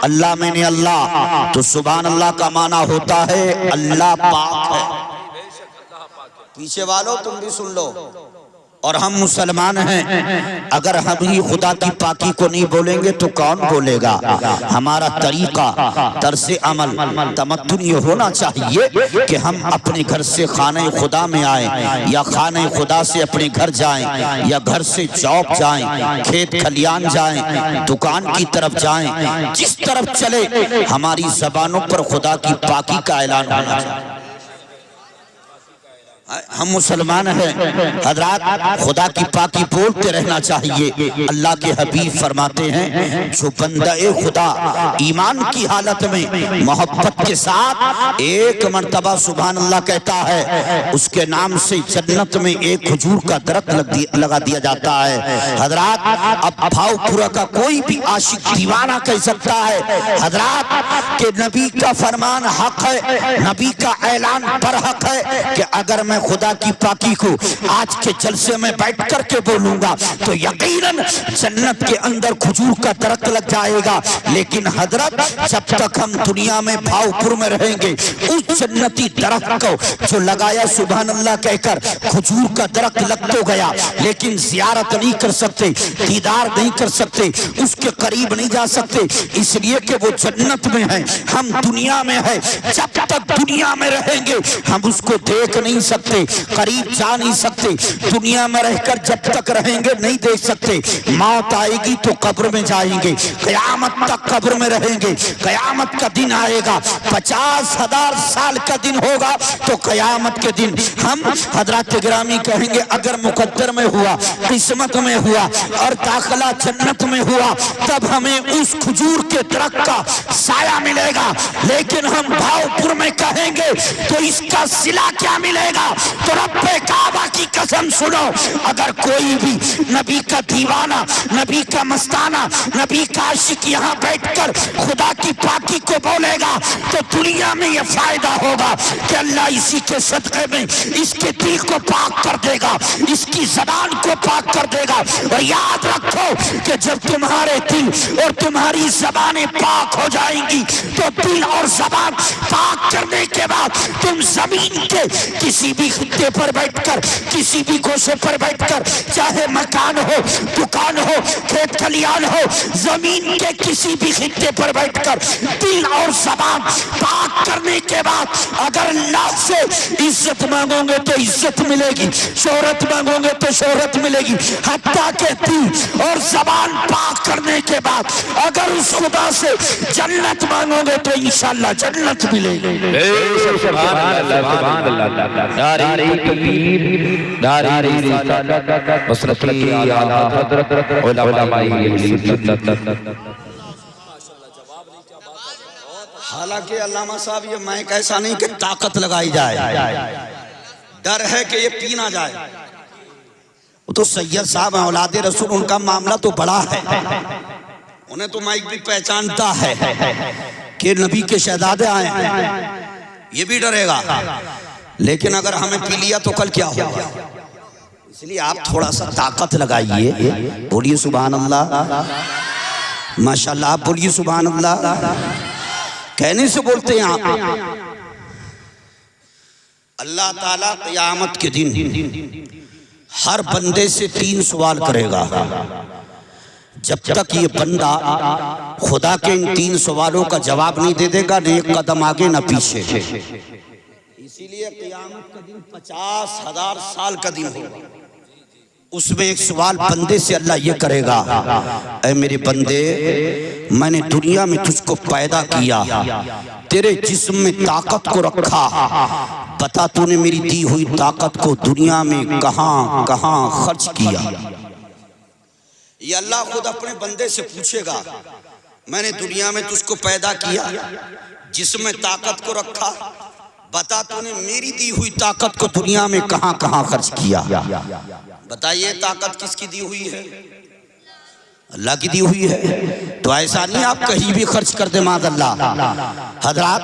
अल्लाह मैंने अल्लाह, तो सुभान अल्लाह का माना होता है अल्लाह पाक है। पीछे वालों तुम भी सुन लो, और हम मुसलमान हैं, अगर हम ही खुदा की पाकी को नहीं बोलेंगे तो कौन बोलेगा। हमारा तरीका तरसे अमल तमत्तुन ये होना चाहिए कि हम अपने घर से खाने खुदा में आए, या खाने खुदा से अपने घर जाएं, या घर से जॉब जाएं, खेत खलियान जाएं, दुकान की तरफ जाएं, जिस तरफ चले हमारी जबानों पर खुदा की पाकी का ऐलान होना चाहिए। हम मुसलमान हैं हजरात, खुदा की पाकी बोलते रहना चाहिए। अल्लाह के हबीब फरमाते हैं जो बंदा खुदा ईमान की हालत में मोहब्बत के साथ एक मर्तबा सुभान अल्लाह कहता है, उसके नाम से जन्नत में एक खजूर का दरख्त लगा दिया जाता है। हजरात अब भावपुरा का कोई भी आशिक दीवाना कह सकता है हजरात के नबी का फरमान हक है, नबी का ऐलान पर हक है कि अगर मैं खुदा की पाकी को आज के जलसे में बैठ कर के बोलूंगा तो यकीनन जन्नत के अंदर खजूर का दरख्त लग जाएगा। लेकिन हजरत जब तक हम दुनिया में भावपुर में रहेंगे, उस जन्नती दरख्त को जो लगाया सुभान अल्लाह कहकर खजूर का दरख्त लग तो गया, लेकिन जियारत नहीं कर सकते, दीदार नहीं कर सकते, उसके करीब नहीं जा सकते, इसलिए कि वो जन्नत में है, हम दुनिया में है। जब तक दुनिया में रहेंगे हम उसको देख नहीं सकते, करीब जा नहीं सकते, दुनिया में रहकर जब तक रहेंगे नहीं देख सकते। मौत आएगी तो कब्र में जाएंगे, कयामत तक कब्र में रहेंगे। कयामत का दिन आएगा, 50,000 साल का दिन होगा, तो कयामत के दिन हम हजरत गिरामी कहेंगे अगर मुकद्दर में हुआ, किस्मत में हुआ और दाखिला जन्नत में हुआ, तब हमें उस खजूर के दरख्त का साया मिलेगा। लेकिन हम भावपुर में कहेंगे तो इसका सिला क्या मिलेगा। तो रब्बे काबा की कसम सुनो, अगर कोई भी नबी का दीवाना, नबी का मस्ताना, नबी का आशिक यहाँ बैठकर खुदा की पाकी को बोलेगा तो दुनिया में ये फायदा होगा कि अल्लाह इसी के सदक़े में इसके दिल को पाक कर देगा, इसकी ज़बान को पाक कर देगा। और याद रखो कि जब तुम्हारे दिल और तुम्हारी ज़बानें पाक हो जाएंगी तो दिल और ज़बान पाक करने के बाद तुम जमीन के किसी भी खित्ते पर बैठकर, किसी भी गोशे पर बैठकर, चाहे मकान हो, दुकान हो, खेत खलियान हो, जमीन के किसी भी खित्ते पर बैठकर दिल और ज़बान पाक करने के बाद अगर अल्लाह से इज्जत मांगोगे तो इज्जत मिलेगी, शोहरत मांगोगे तो शोहरत मिलेगी। हत्ता के दिल और ज़बान पाक करने के बाद अगर उस खुदा से जन्नत मांगोगे तो इंशाअल्लाह जन्नत मिलेगी। नारे तकबीर, नारे रिसालत, मसलक आला हज़रत उलमाए सुन्नत। हालांकि अल्लामा साहब ये माइक ऐसा नहीं कि ताकत लगाई जाए, डर है कि ये पी ना जाए। वो तो सैयद साहब हैं, औलादे रसूल, उनका मामला तो बड़ा है, उन्हें तो माइक भी पहचानता है कि नबी के शहजादे आए हैं, ये भी डरेगा। लेकिन अगर हमें पी लिया तो कल क्या होगा, इसलिए आप थोड़ा सा ताकत लगाइए। बोलिए सुभान अल्लाह, माशाल्लाह, आप बोलिए सुभान अल्लाह। कहने से बोलते हैं आप। अल्लाह ताला क़यामत के दिन हर बंदे से 3 सवाल करेगा। जब तक ये बंदा खुदा के इन 3 सवालों का जवाब नहीं दे देगा, न एक कदम आगे न पीछे। इसीलिए क़यामत का दिन 50,000 साल का दिन होगा। उसमें एक सवाल बंदे से अल्लाह ये करेगा, ऐ मेरे बंदे, मैंने दुनिया में तुझको पैदा किया, तेरे जिस्म में ताकत को रखा, बता तूने मेरी दी हुई ताकत को दुनिया में कहां कहां खर्च किया। ये अल्लाह खुद अपने बंदे से पूछेगा, मैंने दुनिया में तुझको पैदा किया, जिस्म में ताकत को रखा, बता तूने मेरी दी हुई ताकत को दुनिया में कहां कहां खर्च किया। बताइए ताकत किसकी दी हुई है? अल्लाह की दी हुई है, तो ऐसा नहीं आप कहीं भी खर्च कर दे मादल्ला। हजरात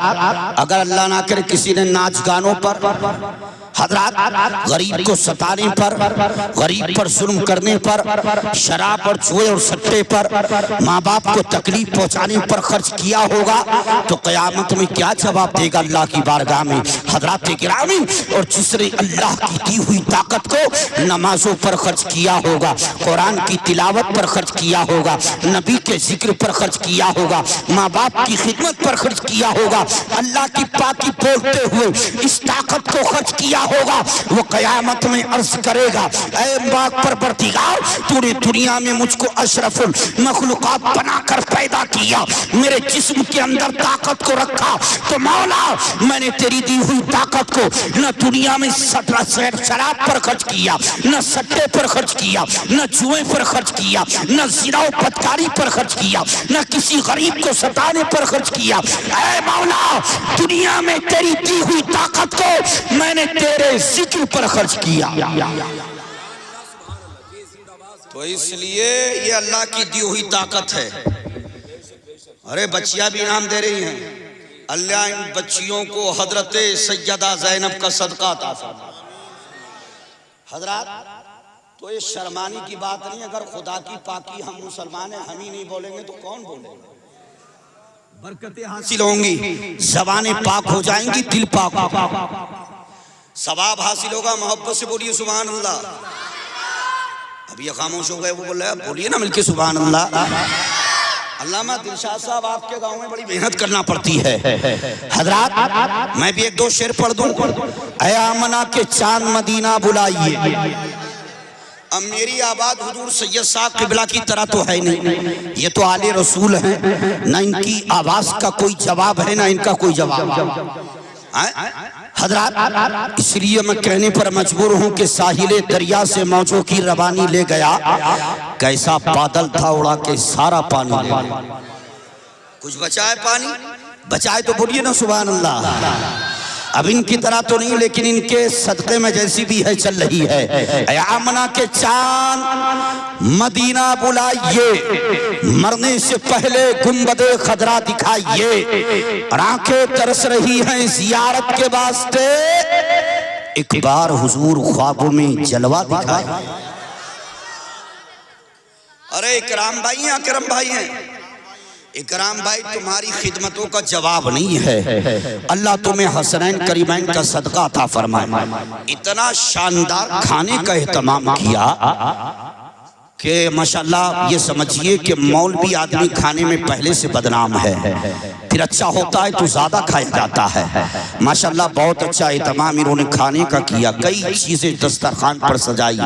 अगर अल्लाह ना करे किसी ने नाच गानों पर, हजरात गरीब को सताने पर, गरीब पर जुल्म करने पर, शराब और जुए और सट्टे पर, माँ बाप को तकलीफ पहुँचाने पर खर्च किया होगा तो क़यामत में क्या जवाब देगा अल्लाह की बारगाह में। हजरात गिरामी, और जिसने अल्लाह की दी हुई ताकत को नमाजों पर खर्च किया होगा, कुरान की तिलावत पर खर्च किया होगा, नबी के जिक्र पर खर्च किया होगा, माँ बाप की खिदमत पर खर्च किया होगा, अल्लाह की पाकी बोलते हुए इस ताकत को खर्च किया होगा, वो कयामत में अर्ज करेगा, ऐ बाग पर बरतिगार, तूने दुनिया में मुझको अशरफुल मखलूकात बनाकर पैदा किया, मेरे जिस्म के अंदर ताकत को रखा, तो मौला मैंने तेरी दी हुई ताकत को न दुनिया में शराब पर खर्च किया, न सट्टे पर खर्च किया, न जुए पर खर्च किया, न ज़िना बदकारी पर खर्च किया, न किसी गरीब को सताने पर खर्च किया। ऐ मौला दुनिया में तेरी दी हुई ताकत को मैंने तेरे जिक्र पर खर्च किया। तो इसलिए ये अल्लाह की दी हुई ताकत है। अरे बच्चियां भी इनाम दे रही हैं, अल्लाह इन बच्चियों को हजरत सैयदा ज़ैनब का सदका अता फरमाए। हजरत तो ये शर्माने की बात नहीं, अगर खुदा की पाकी हम मुसलमान हैं, हम ही नहीं बोलेंगे तो कौन बोलेगा। बरकतें हासिल होंगी, ज़बानें पाक हो जाएंगी, दिल पाक, सवाब हासिल होगा। मोहब्बत से बोलिए सुभान अल्लाह। अभी ये खामोश हो गए, वो बोल रहे हैं बोलिए ना मिलके सुभान अल्लाह। अल्लामा दिलशाद साहब आपके गांव में बड़ी मेहनत करना पड़ती है। हजरात मैं भी एक दो शेर पढ़ दूं। ऐ आमना के चांद मदीना बुलाइए। अब मेरी आबाद हुजूर सैयद साहब किबला की तरह तो है नहीं, ये तो आले रसूल हैं, ना इनकी आवाज का कोई जवाब है ना इनका कोई जवाब। हजरात इसलिए मैं कहने पर मजबूर हूँ कि साहिले दरिया से मौजों की रवानी ले गया, कैसा बादल था उड़ा के सारा पानी ले गया। कुछ बचाए पानी, बचाए तो बोलिए ना सुभान अल्लाह। अब इनकी तरह तो नहीं, लेकिन इनके सदक़े में जैसी भी है चल रही है। आमना के चांद मदीना बुलाइए, मरने से पहले गुंबदे खदरा दिखाइए, और आंखें तरस रही हैं जियारत के वास्ते, एक बार हुजूर ख्वाबों में जलवा दिखाए। अरे इकराम भाई हैं, अकरम भाई हैं, इकराम भाई तुम्हारी खिदमतों का जवाब नहीं है। अल्लाह तुम्हें हसनैन करीमैन का सदका अता फरमाए। इतना शानदार खाने का एहतमाम किया कि माशाल्लाह ये समझिए कि मौलवी आदमी खाने में पहले से बदनाम है, फिर अच्छा होता है तो ज़्यादा खाया जाता है। माशाल्लाह बहुत अच्छा एहतमाम इन्होंने खाने का किया, कई चीज़ें दस्तरखान पर सजाई।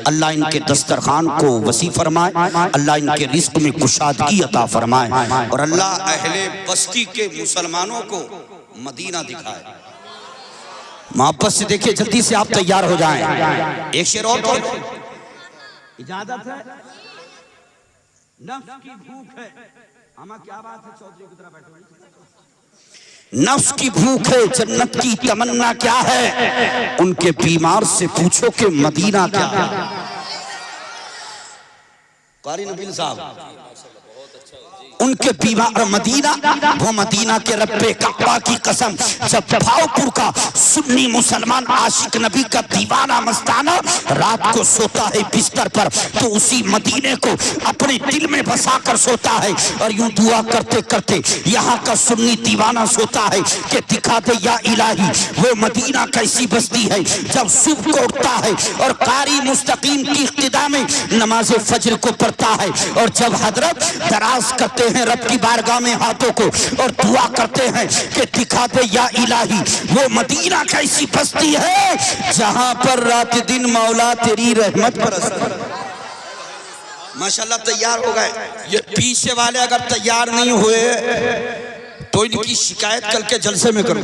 अल्लाह इनके दस्तरखान को वसी फरमाए, अल्लाह इनके रिस्क में कुशादगी अता फरमाए, और अल्लाह अहले बस्ती के मुसलमानों को मदीना दिखाए। मोहब्बत से देखिए, जल्दी से आप तैयार हो जाएं। एक शेर और पढ़ो, इजाजत है। नफ्स की भूख है, अमा क्या बात है, चौधरी की तरह बैठो। नफ्स की भूख है, जन्नत की तमन्ना क्या है, उनके बीमार से पूछो कि मदीना क्या है। कारी नबील साहब उनके बीमार मदीना, वो मदीना के रब्बे काबा की कसम, जब भावपुर का सुन्नी मुसलमान आशिक नबी का दीवाना मस्ताना रात को सोता है बिस्तर पर, तो उसी मदीने को अपने दिल में बसा कर सोता है, और यूं दुआ करते करते यहाँ का सुन्नी दीवाना सोता है कि दिखा दे या इलाही वो मदीना कैसी बस्ती है। जब सुबह को उठता है और कारी मुस्तकीम की इक्तिदा में नमाज फजर को पढ़ता है, और जब हजरत दराज करते हैं रब की बारगाह में हाथों को और दुआ करते हैं कि दिखा दे या इलाही वो मदीना कैसी बस्ती है जहां पर रात दिन मौला तेरी रहमत बरसती। माशाल्लाह तैयार हो गए। ये पीछे वाले अगर तैयार नहीं हुए तो इनकी शिकायत करके जलसे में करो।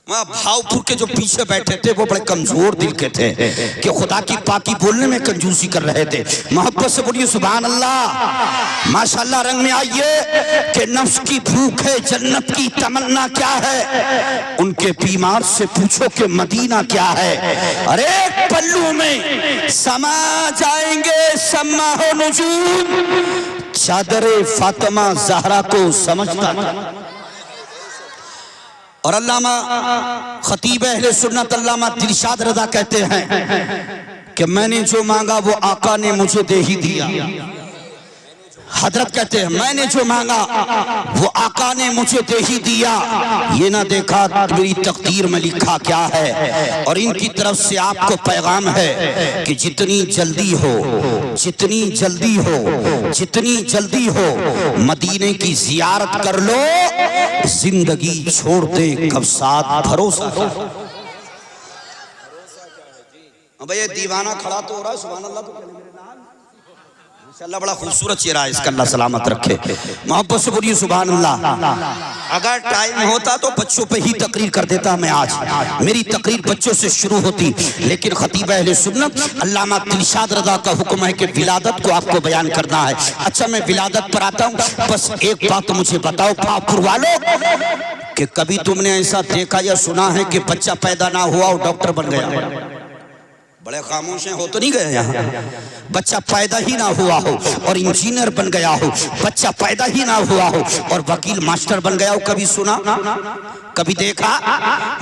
वहाँ भावपुर के जो पीछे बैठे थे वो बड़े कमजोर दिल के थे कि खुदा की पाकी बोलने में कंजूसी कर रहे थे। मोहब्बत से बोलिए सुभान अल्लाह, माशाल्लाह। रंग में आइए कि नफ्स की भूख है, जन्नत की तमन्ना क्या है, उनके बीमार से पूछो कि मदीना क्या है। अरे पल्लू में समा जाएंगे सम्मा हो नुजूम, चादरे फातिमा ज़हरा को समझता था। और अल्लामा खतीब अहले सुन्नत अल्लामा दिलशाद रज़ा कहते हैं कि मैंने जो मांगा वो आका ने मुझे दे ही दिया। हजरत कहते हैं मैंने जो मांगा वो आका ने मुझे दे ही दिया, ये ना देखा मेरी तकदीर में लिखा क्या है। और इनकी तरफ से आपको पैगाम है कि जितनी जल्दी हो, जितनी जल्दी हो, जितनी जल्दी हो मदीने की जियारत कर लो, जिंदगी छोड़ दे कब साथ भरोसा। अब ये दीवाना खड़ा तो हो रहा है, सुभान अल्लाह तो अल्लाह बड़ा खूबसूरत चेहरा है इसका, अल्लाह सलामत रखे। मोहब्बत से बोलिए सुभान अल्लाह। अगर टाइम होता तो बच्चों पे ही तकरीर कर देता मैं आज, मेरी तकरीर बच्चों से शुरू होती, लेकिन खतीब अहले सुन्नत अल्लामा दिलशाद रज़ा का हुक्म है कि विलादत को आपको बयान करना है। अच्छा मैं विलादत पर आता हूँ, बस एक बात मुझे बताओ भावपुर वालों कि कभी तुमने ऐसा देखा या सुना है कि बच्चा पैदा ना हुआ और डॉक्टर बन गया? बड़े खामोश हैं, हो तो नहीं गए यहाँ। बच्चा पैदा ही ना हुआ हो और इंजीनियर बन गया हो, बच्चा पैदा ही ना हुआ हो और वकील मास्टर बन गया हो, कभी सुना, कभी देखा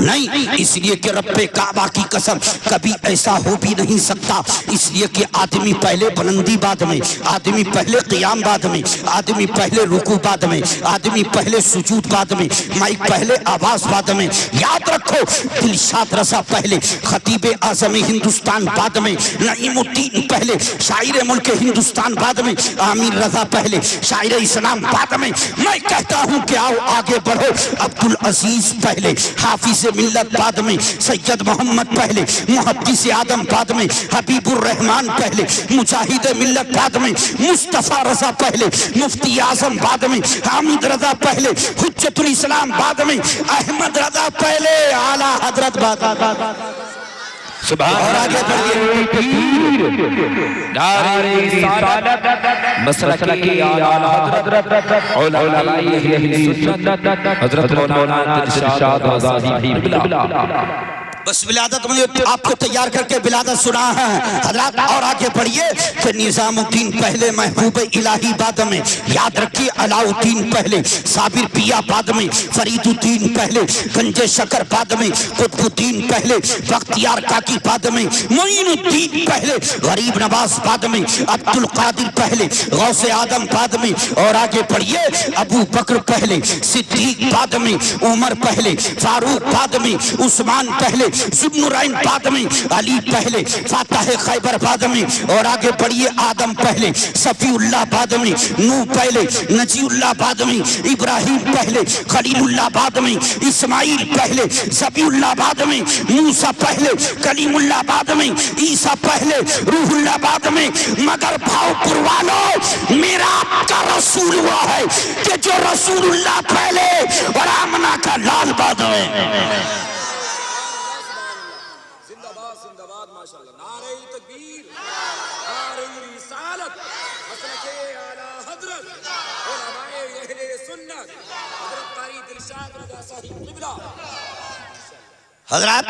नहीं। इसलिए कि रब्बे काबा की कसम कभी ऐसा हो भी नहीं सकता, इसलिए कि आदमी पहले बुलंदी बाद में, आदमी पहले क़ियाम बाद में, आदमी पहले रुकू बाद में, आदमी पहले सुजूद बाद में, माइक पहले आवाज बाद में। याद रखो दिलशाद रज़ा पहले, खतीब आज़म हिंदुस्तान बाद में, नईमुद्दीन पहले, शायर मुल्क हिंदुस्तान बाद में, आमिर रज़ा पहले, शायर इस्लाम बाद में। मैं कहता हूँ कि आओ आगे बढ़ो, अब्दुल अजीज पहले, हाफिज मिल्लत बाद में, सैयद मोहम्मद पहले, मुहद्दिस आदम बाद में, हबीबुर रहमान पहले, मुजाहिद मिल्लत बाद में, मुस्तफा रज़ा पहले, मुफ्ती आजम बाद में, हामिद रज़ा पहले, हुज्जतुल इस्लाम बाद में, अहमद रज़ा पहले, आला हजरत बाद। और आगे बढ़िए बस विलादत में आपको तैयार करके विलादत सुना है हजरत। और आगे बढ़िए कि निजामुद्दीन पहले, महबूब इलाही बाद में, याद रखिए अलाउद्दीन पहले, साबिर पिया बाद में, फरीदुद्दीन पहले, गंजे शकर बाद में, कुतुबुद्दीन पहले, बख्तियार काकी बाद में, मोइनुद्दीन पहले, गरीब नवाज बाद में, अब्दुल कादिर पहले, गौसे आदम बाद में। और आगे बढ़िए अबू बकर पहले, सिद्दीक बाद में, उमर पहले, फारूक बाद में, उस्मान पहले, ज़ुन्नुरैन बाद में, अली पहले, फातह खैबर बाद में। और आगे बढ़िए आदम पहले, सफीउल्लाह बाद में, नूह पहले, नजीउल्लाह बाद में, इब्राहिम पहले, खलीलुल्लाह बाद में, इस्माइल पहले, ज़बीउल्लाह बाद में, मूसा पहले, कलीमुल्लाह बाद में, ईसा पहले, रूहुल्लाह बाद में। मगर भावपुर वालों मेरा आपका रसूल हुआ है कि जो रसूलुल्लाह पहले और आमना का लाल बाद में। हजरत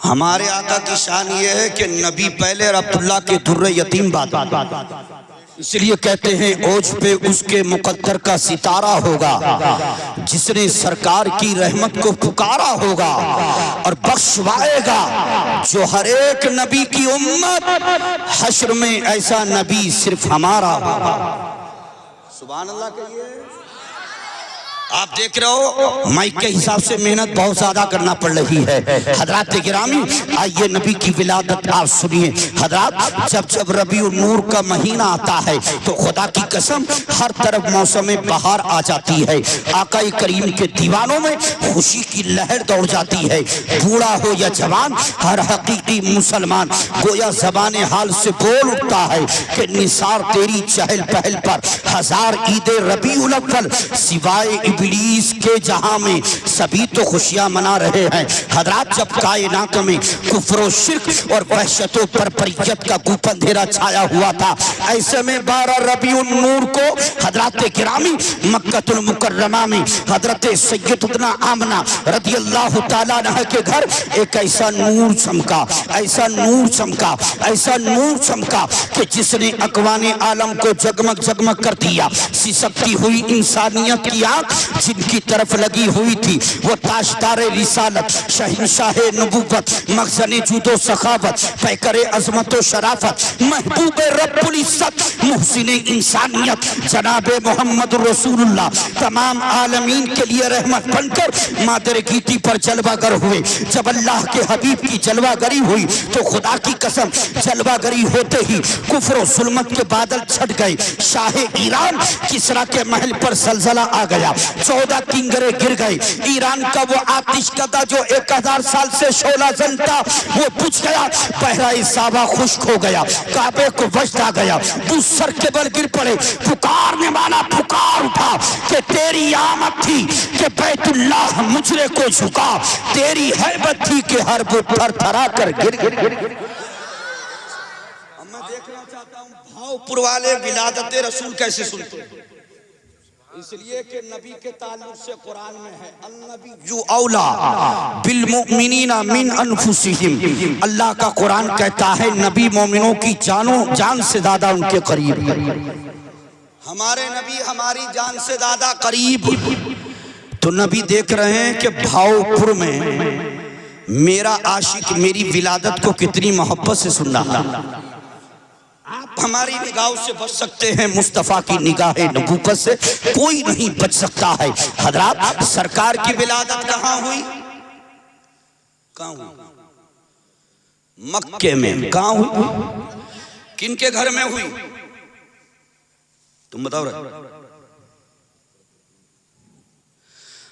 हमारे आका की शान ये है कि नबी पहले और अब्दुल्ला के दुर्रे यतीम बाद, इसलिए कहते हैं ओज पे उसके मुकद्दर का सितारा होगा, जिसने सरकार की रहमत को पुकारा होगा और बख्शवाएगा जो हर एक नबी की उम्मत, हश्र में ऐसा नबी सिर्फ हमारा होगा। सुभान अल्लाह कहिए। आप देख रहे हो माइक के हिसाब से मेहनत बहुत ज्यादा करना पड़ रही है। हजरात गिरामी आइए नबी की विलादत आप सुनिए। हजरात जब जब रबीउल नूर का महीना आता है तो खुदा की कसम हर तरफ मौसम बहार आ जाती है। आकाए करीम के दीवानों में खुशी की लहर दौड़ जाती है। बूढ़ा हो या जवान, हर हकीकी मुसलमान गोया ज़बान हाल से बोल उठता है कि निसार तेरी चहल पहल पर हजार ईद रबीउल अव्वल सिवाय इब्लीस के जहां में सभी तो खुशियां मना रहे हैं। हजरात, जब कायनात में कुफ्र और शिर्क और वहशत और बरबरियत का गुप अंधेरा छाया हुआ था, ऐसे में 12 रबीउन नूर को हजरत गिरामी मक्कतुल मुकर्रमा में हजरत सैयदना आमना रदियल्लाहु ताला अन्हा के घर एक ऐसा नूर चमका, ऐसा नूर चमका, ऐसा नूर चमका कि जिसने अकवाने आलम को जगमग जगमग कर दिया। सिसकती हुई इंसानियत की आंख जिनकी तरफ लगी हुई थी, वो ताजदारे रिसालत, शहंशाह नबूवत, मखज़ने जूदो सखावत, पैकरे अज़मत व शराफत, महबूब रब्बुल इज़्ज़त, मुहसिने इंसानियत जनाबे मोहम्मद रसूलुल्लाह तमाम आलमीन के लिए रहमत बनकर मादर गीती पर जलवागर हुए। जब अल्लाह के हबीब की जलवागरी हुई तो खुदा की कसम जलवागरी होते ही कुफ्र और जुल्मत के बादल छट गए। शाह ईरान किसरा के महल पर जलजला आ गया, 14 किंगरे गिर गए। ईरान का वो आतिशकदा जो 1000 साल से शोला जन था वो बुझ गया। बहराए साबा खुश्क हो गया, काबे को वजद आ गया। दूसर के बल गिर पड़े। पुकारने वाला पुकार उठा कि तेरी आमद थी कि बैतुल्लाह मुजरे को झुका, तेरी हैबत थी कि हर बुत थरथरा कर गिर गिर गिर। मैं देखना चाहता हूँ भावपुर वाले विलादत रसूल कैसे सुनते हैं, इसलिए कि नबी के ताल्लुक से कुरान में है अन्नबी यू औला बिल मुमिनीना मिन अनफुसिहिम। अल्लाह का कुरान कहता है नबी मोमिनों की जान से ज्यादा उनके करीब। हमारे नबी हमारी जान से ज्यादा करीब। तो नबी देख रहे हैं कि भावपुर में मेरा आशिक मेरी विलादत को कितनी मोहब्बत से सुन रहा है। आप हमारी निगाहों से बच सकते हैं, मुस्तफा की निगाह नबूवत से कोई नहीं बच सकता है। हजरात, सरकार की विलादत कहाँ हुई? कहाँ हुई? मक्के में। कहाँ हुई? किन के घर में हुई? तुम बताओ रहे।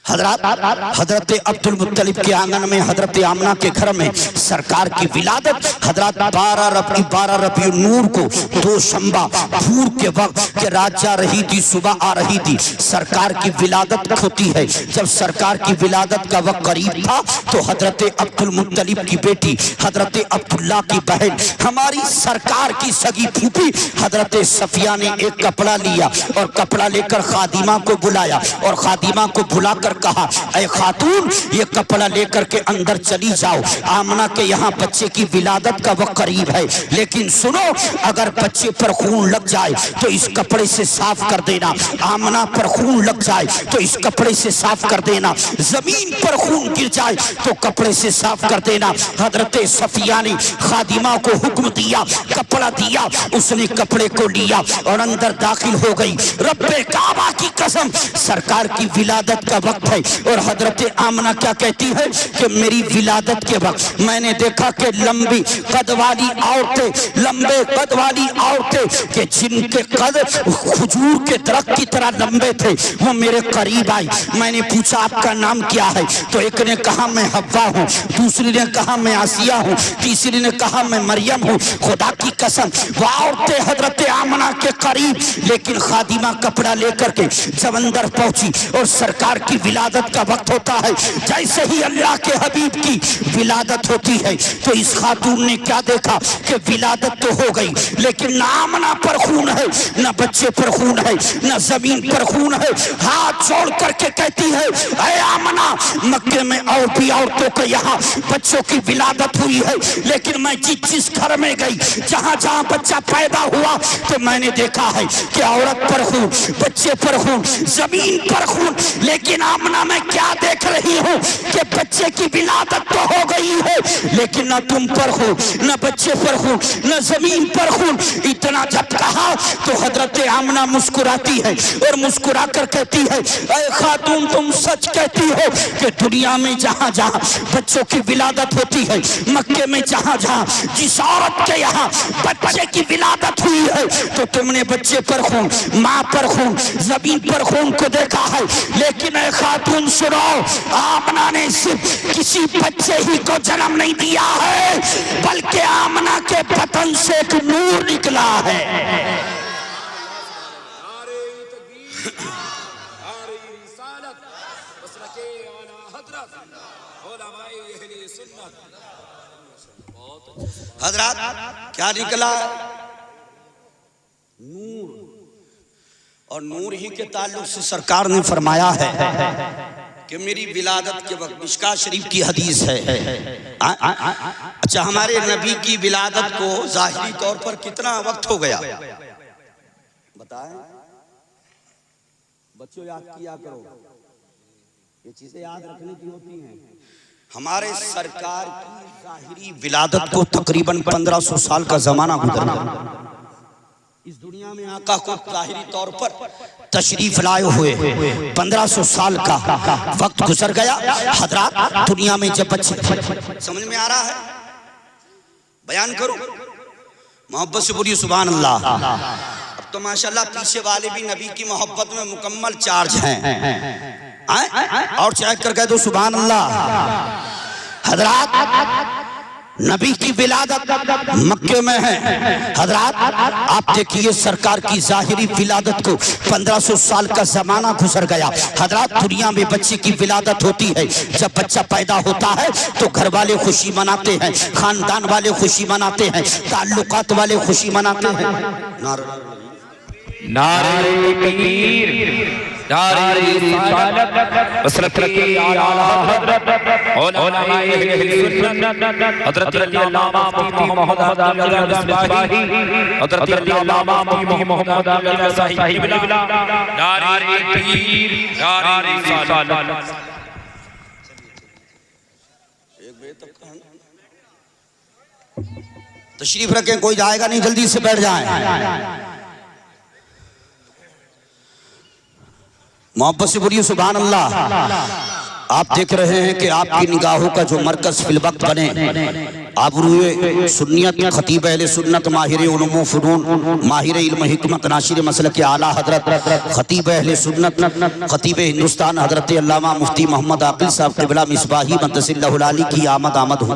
हजरत अब्दुल मुत्तलिब के आंगन में हजरत आमना के घर में सरकार की विलादत। हजरत 12 रबी नूर को 2 शंबा भूर के वक्त के रात जा रही थी, सुबह आ रही थी, सरकार की विलादत होती है। जब सरकार की विलादत का वक्त करीब था तो हजरत अब्दुल मुत्तलिब की बेटी हजरत अब्दुल्ला की बहन हमारी सरकार की सगी फूफी हजरत सफिया ने एक कपड़ा लिया और कपड़ा लेकर खादिमा को बुलाया और खादिमा को बुलाकर कहा, ऐ खातून ये कपड़ा लेकर के अंदर चली जाओ, आमना के यहाँ बच्चे की विलादत का वक्त करीब है, लेकिन सुनो अगर बच्चे पर खून लग जाए तो इस कपड़े से साफ कर देना, आमना पर खून लग जाए तो इस कपड़े से साफ कर देना, जमीन पर खून गिर जाए तो कपड़े से साफ कर देना। हजरत सफिया ने खादिमा को हुक्म दिया, कपड़ा दिया, उसने कपड़े को लिया और अंदर दाखिल हो गई। रब्बे काबा की कसम सरकार की विलादत का वक्त है और हजरत आमना क्या कहती है कि मेरी विलादत के वक्त मैंने देखा कि लंबी कद वाली औरतें, लंबे कद वाली औरतें कि जिनके कद खजूर के दरख्त की तरह लंबे थे वो मेरे करीब आई। मैंने पूछा आपका नाम क्या है? तो एक ने कहा मैं हव्वा हूँ, दूसरी ने कहा मैं आसिया हूँ, तीसरी ने कहा मैं मरियम हूँ। खुदा की कसम वो औरतें हजरत आमना के करीब, लेकिन खादिमा कपड़ा लेकर के जब अंदर पहुंची और सरकार की विलादत का वक्त होता है, जैसे ही अल्लाह के हबीब की विलादत होती है तो इस खातून ने क्या देखा कि विलादत तो हो गई लेकिन ना आमना पर खून है, ना बच्चे पर खून है, ना जमीन पर खून है। हाथ जोड़ करके कहती है, ऐ आमना मक्के में और भी औरतों के यहाँ बच्चों की विलादत हुई है, लेकिन मैं जिस घर में गई जहाँ जहाँ बच्चा पैदा हुआ तो मैंने देखा है कि औरत पर खून, बच्चे पर खून, जमीन पर खून, लेकिन आमना मैं क्या देख रही हूँ कि बच्चे की विलादत तो हो गई है लेकिन न तुम पर हो, न बच्चे पर हो, न जमीन पर हो। इतना जब कहा तो हजरत आमना मुस्कुराती है और मुस्कुरा कर कहती है, ऐ खातून तुम सच कहती हो कि दुनिया में जहाँ जहाँ बच्चों की विलादत होती है, मक्के में जहाँ जहाँ जिस औरत के यहाँ बच्चे की विलादत हुई है तो तुमने बच्चे पर खून, माँ पर खून, जमीन पर खून को देखा है। लेकिन ऐ खातून सुनो, आमना ने सिर्फ किसी बच्चे ही को जन्म नहीं दिया है बल्कि आमना के बतन से एक नूर निकला है। हजरत क्या निकला? नूर। और नूर ही के ताल्लुक से सरकार ने फरमाया है कि मेरी विलादत के वक्त, मिशकात शरीफ की हदीस है। अच्छा, हमारे नबी की विलादत को जाहिरी तौर पर कितना वक्त हो गया बताएं? बच्चों याद किया करो, ये चीजें याद रखने की होती हैं। हमारे सरकार की जाहिरी विलादत को तकरीबन 1500 साल का जमाना गुजर गया। इस दुनिया में आका को जाहिरी तौर पर तशरीफ लाए हुए 1500 साल का वक्त गुजर गया। हजरात, दुनिया में जब बच्चे, समझ में आ रहा है? बयान करो, मोहब्बत से बोलिए सुभान अल्लाह। अब तो माशाल्लाह पीछे वाले भी नबी की मोहब्बत में मुकम्मल चार्ज हैं। और चेक कर कह दो सुभान अल्लाह। हजरात, नबी की विलादत मक्के में है। हजरात, आप देखिए सरकार की जाहिरी विलादत को 1500 साल का जमाना गुजर गया। हजरात, दुनिया में बच्चे की विलादत होती है, जब बच्चा पैदा होता है तो घर वाले खुशी मनाते हैं, खानदान वाले खुशी मनाते हैं, ताल्लुकात वाले खुशी मनाते हैं। नारे तकबीर, नारे रिसालत, हज़रत आला हज़रत उलमाए सुन्नत, हज़रत अल्लामा मुफ्ती मोहम्मद अली मिसबाही, हज़रत अल्लामा मुफ्ती मोहम्मद अली साहिब, नारे तकबीर, नारे रिसालत। तशरीफ रखें, कोई जाएगा नहीं, जल्दी से बैठ जाएं। मोहब्बत से बोलिए सुभान अल्लाह। आप देख रहे हैं कि आपकी निगाहों का जो मरकज फिल वक्त बने, आबरूए सुन्नियत, खतीब अहले सुन्नत, माहिर उलूम व फ़ुनून, माहिर इल्म हिकमत, नाशिर मसलक आला हजरत खतीब अहले सुन्नत, खतीब हिंदुस्तान हजरत अल्लामा मुफ्ती मोहम्मद आकिल साहब क़िबला मिसबाही मक़दसिल्लाहुल आली की आमद हो।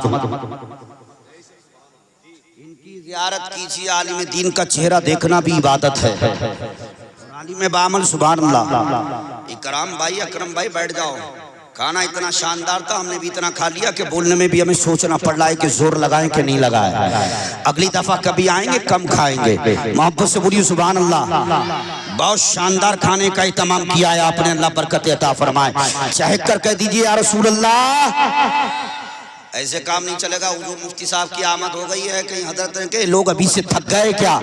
इनकी ज़ियारत कीजिए। आलिम दीन का चेहरा देखना भी इबादत है। में बामल सुभान अल्लाह। इकराम भाई, अकरम भाई बैठ जाओ। खाना इतना शानदार था, हमने भी इतना खा लिया कि बोलने में भी हमें सोचना पड़ रहा है कि जोर लगाएं कि नहीं लगाएं। अगली दफा कभी आएंगे कम खाएंगे। मोहब्बत से बोलिए सुभान अल्लाह। बहुत शानदार खाने का इत्माम किया है आपने, अल्लाह बरकत अता फरमाए। चहक कर कह दीजिए या रसूल अल्लाह। ऐसे काम नहीं चलेगा। हुजूर मुफ्ती साहब की आमद हो गई है, कहीं हजरत के लोग अभी से थक गए क्या?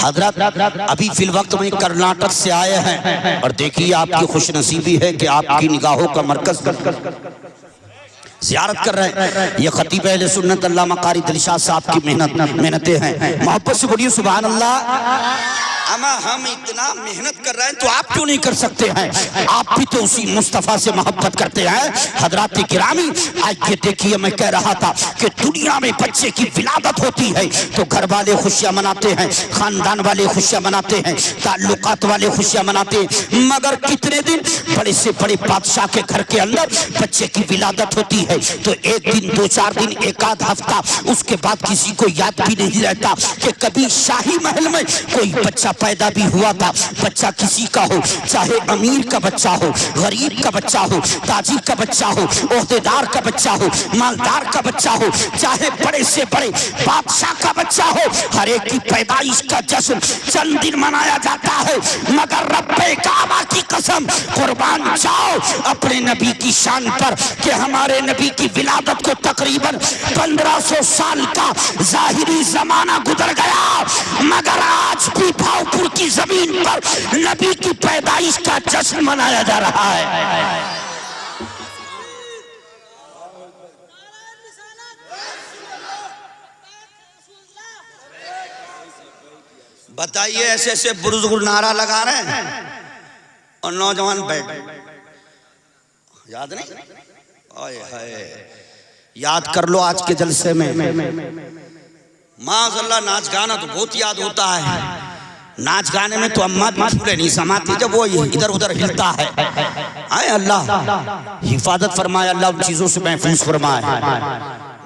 हजरत अभी फिल वक्त में कर्नाटक से आए हैं और देखिए आपकी खुशनसीबी है कि आपकी निगाहों का मरकज ज़ियारत कर रहे हैं। ये खतीब अहले सुन्नत अल्लामा कारी दिलशाद साहब की मेहनतें हैं। मोहब्बत से बोलिए सुभान अल्लाह। अमा हम इतना मेहनत कर रहे हैं तो आप क्यों नहीं कर सकते हैं? आप भी तो उसी मुस्तफ़ा से मोहब्बत करते हैं। हजरात गिरामी, आज ये देखिए, मैं कह रहा था कि दुनिया में बच्चे की विलादत होती है तो घर वाले खुशियाँ मनाते हैं, खानदान वाले खुशियाँ मनाते हैं, ताल्लुकात वाले खुशियाँ मनाते हैं। मगर कितने दिन बड़े से बड़े बादशाह के घर के अंदर बच्चे की विलादत होती है तो एक दिन, 2-4 दिन, एक आध हफ्ता, उसके बाद किसी को याद भी नहीं रहता कि कभी शाही महल में कोई बच्चा पैदा भी हुआ था। बच्चा किसी का हो, चाहे अमीर का बच्चा हो, गरीब का बच्चा हो, ताजिर का बच्चा हो, ओहदेदार का बच्चा हो, मालदार का बच्चा हो, चाहे बड़े से बड़े बादशाह का बच्चा हो, हर एक की पैदाइश का जश्न चंद दिन मनाया जाता है। मगर रब्बे काबा की कसम, कुर्बान जाओ अपने नबी की शान पर कि हमारे नबी की विलादत को तकरीबन 1500 साल का जाहिरी जमाना गुजर गया, मगर आज भी भावपुर की जमीन पर नबी की पैदाइश का जश्न मनाया जा रहा है। बताइए, ऐसे ऐसे बुजुर्ग नारा लगा रहे हैं और नौजवान बैठ, याद नहीं? ओए हाय, याद कर लो आज के जलसे में। माशाअल्लाह, नाच गाना तो बहुत याद होता है। नाच गाने में तो अम्मा भी फूले नहीं समाती जब वो इधर उधर हिलता है। आए अल्लाह हिफाजत फरमाए, अल्लाह उन चीजों से महफूज फरमाए।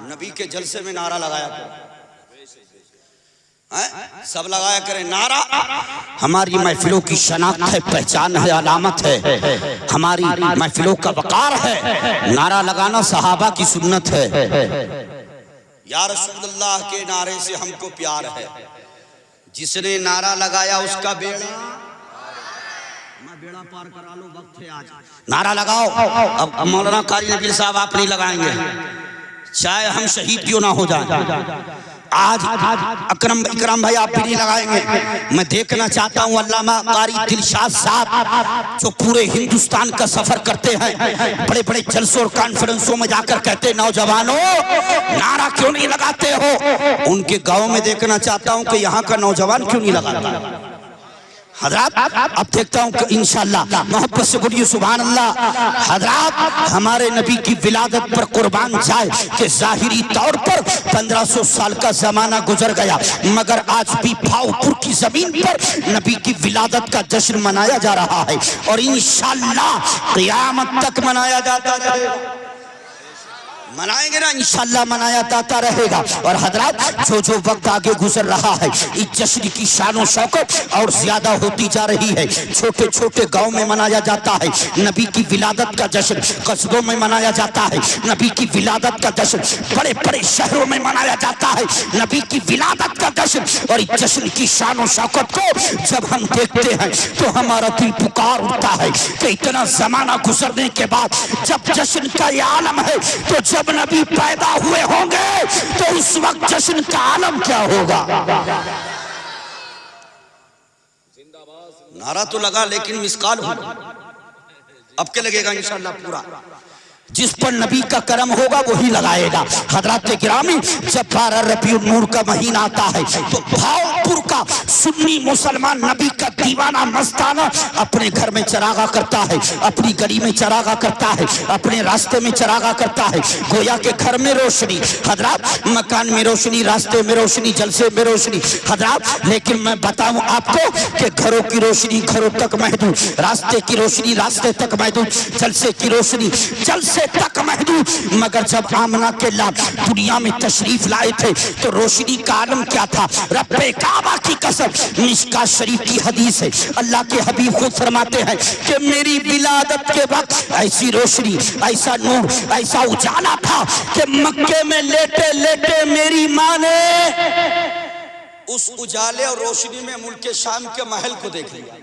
नबी के जलसे में नारा लगाया सब लगाया करें नारा। हमारी महफिलों की शनाख्त है, पहचान है, अलामत है, हमारी महफिलों का वकार है। नारा लगाना सहाबा की सुन्नत है। या रसूलुल्लाह के नारे से हमको प्यार है, जिसने नारा लगाया उसका बेड़ा पार करा लो, वक्त है आज। नारा लगाओ। अब मौलाना कारी नबील साहब आप नहीं लगाएंगे, चाहे हम शहीद क्यों ना हो जाए। आज इकराम भाई आप भी नहीं लगाएंगे। मैं देखना चाहता हूँ अल्लामा कारी दिलशाद साहब जो पूरे हिंदुस्तान का सफर करते हैं, बड़े बड़े जलसों और कॉन्फ्रेंसों में जाकर कहते नौजवानों नारा क्यों नहीं लगाते हो। उनके गांव में देखना चाहता हूँ कि यहाँ का नौजवान क्यों नहीं लगाता। हजरात अब देखता हूँ कि इंशाअल्लाह मोहब्बत से बोलिए सुभान अल्लाह। हजरात हमारे नबी की विलादत पर कुर्बान जाए कि जाहिरी तौर पर 1500 साल का जमाना गुजर गया, मगर आज भी भावपुर की जमीन पर नबी की विलादत का जश्न मनाया जा रहा है और इंशाअल्लाह क़यामत तक मनाया जाता रहेगा। मनाएंगे ना इंशाअल्लाह, मनाया जाता रहेगा। और हजरात जो जो वक्त आगे गुजर रहा है इस जश्न की शान शौकत और ज्यादा होती जा रही है। छोटे छोटे गांव में मनाया जाता है नबी की विलादत का जश्न, कस्बों में मनाया जाता है नबी की विलादत का जश्न, बड़े बड़े शहरों में मनाया जाता है नबी की विलादत का जश्न। और इस जश्न की शान शौकत को जब हम देखते हैं तो हमारा दिल पुकार उठता है कि इतना जमाना गुजरने के बाद जब जश्न का ये आलम है तो जब नबी पैदा हुए होंगे तो उस वक्त जश्न का आलम क्या होगा। नारा तो लगा लेकिन मिसकाल हो, अब क्या लगेगा इंशाअल्लाह पूरा। जिस पर नबी का करम होगा वही लगाएगा। हजरात गिरामी जब 12 रबीउल नूर का महीना आता है तो भावपुर का सुन्नी मुसलमान नबी का दीवाना मस्ताना अपने घर में चरागा करता है, अपनी गली में चरागा करता है, अपने रास्ते में चरागा करता है। गोया के घर में रोशनी, हजरात मकान में रोशनी, रास्ते में रोशनी, जलसे में रोशनी। हजरात लेकिन मैं बताऊं आपको कि घरों की रोशनी घरों तक महदूद, रास्ते की रोशनी रास्ते तक महदूद, जलसे की रोशनी जलसे तक महदूद। मगर जब आमना के लाल दुनिया में तशरीफ लाए थे तो रोशनी का आलम क्या था। रब्बे काबा की कसम, मिशका शरीफ की हदीस है, अल्लाह के हबीब खुद फरमाते हैं कि मेरी विलादत के वक्त ऐसी रोशनी, ऐसा नूर, ऐसा उजाला था कि मक्के में लेटे लेटे मेरी माँ ने उस उजाले और रोशनी में मुल्क शाम के महल को देख लिया।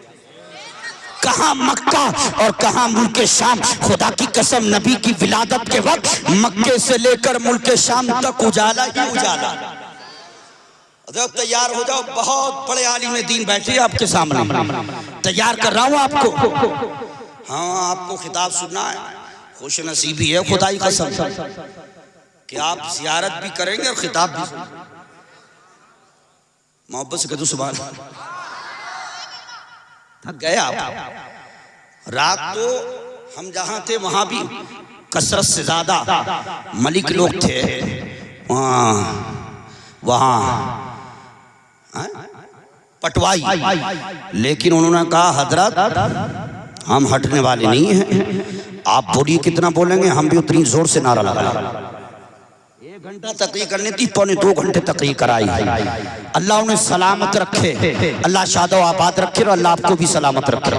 कहां मक्का और कहां मुल्क शाम। खुदा की कसम नबी की विलादत के वक्त मक्के से लेकर मुल्क शाम तक उजाला ही उजाला। जब तैयार हो जाओ, बहुत बड़े आलिम दीन बैठे आपके सामने, तैयार कर रहा हूं आपको। हाँ आपको खिताब सुनना है, खुश नसीबी है खुदा की कसम कि आप जियारत भी करेंगे और खिताब भी। मोहब्बत से कह दो सुभान अल्लाह। थक गए आप। रात तो हम जहां थे वहां भी कसरत से ज्यादा मलिक लोग थे वहां पटवाई, लेकिन उन्होंने कहा हजरत हम हटने वाले नहीं हैं, आप बोलिए कितना बोलेंगे हम भी उतनी जोर से नारा लगाएंगे। 1 घंटा तकरीर करनी थी, 2.25 घंटे तकरीर कराई। अल्लाह उन्हें सलामत रखे, अल्लाह शादो आबाद रखे और अल्लाह आपको भी सलामत रखे।